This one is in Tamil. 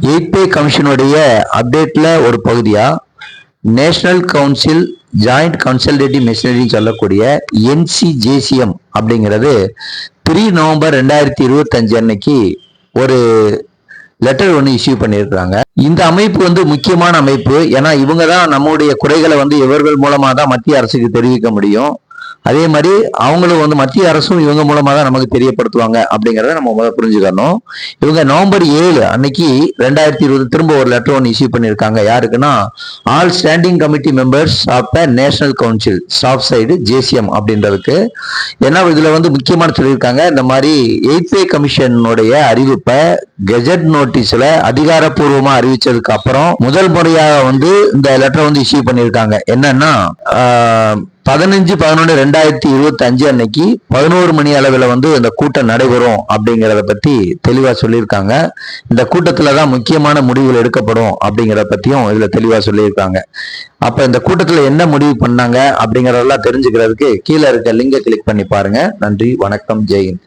எயிட் பே கமிஷனுடைய அப்டேட்ல ஒரு பகுதியா national council joint consultative missionary சொல்லக்கூடிய NCJCM அப்படிங்கிறது 3 நவம்பர் 2025 அன்னைக்கு ஒரு லெட்டர் ஒன்று இஷ்யூ பண்ணியிருக்கிறாங்க. இந்த அமைப்பு முக்கியமான அமைப்பு. ஏன்னா இவங்க தான் நம்முடைய குறைகளை இவர்கள் மூலமா தான் மத்திய அரசுக்கு தெரிவிக்க முடியும். அதே மாதிரி அவங்களும் மத்திய அரசும் இவங்க மூலமா தான் நமக்கு தெரியப்படுத்துவாங்க அப்படிங்கிறத நம்ம முதல்ல புரிஞ்சுக்கணும். இவங்க நவம்பர் 7 அன்னைக்கு 2020 திரும்ப ஒரு லெட்டர் ஒன்று இஷ்யூ பண்ணியிருக்காங்க. யாருக்குன்னா all standing committee members of the national council சாஃப்ட் சைடு JCM அப்படின்றதுக்கு. ஏன்னா இதுல முக்கியமான சொல்லியிருக்காங்க, இந்த மாதிரி எயிட் பே கமிஷனுடைய அறிவிப்பை கெஜெட் நோட்டீஸ்ல அதிகாரப்பூர்வமா அறிவிச்சதுக்கு அப்புறம் முதல் முறையாக இந்த லெட்டர் இஷ்யூ பண்ணியிருக்காங்க. என்னன்னா 15/11/2025 அன்னைக்கு 11 மணி அளவில் இந்த கூட்டம் நடைபெறும் அப்படிங்கிறத பத்தி தெளிவா சொல்லியிருக்காங்க. இந்த கூட்டத்துலதான் முக்கியமான முடிவுகள் எடுக்கப்படும் அப்படிங்கிறத பத்தியும் இதுல தெளிவா சொல்லியிருக்காங்க. அப்ப இந்த கூட்டத்துல என்ன முடிவு பண்ணாங்க அப்படிங்கறதெல்லாம் தெரிஞ்சுக்கிறதுக்கு கீழே இருக்க லிங்கை கிளிக் பண்ணி பாருங்க. நன்றி, வணக்கம், ஜெயின்.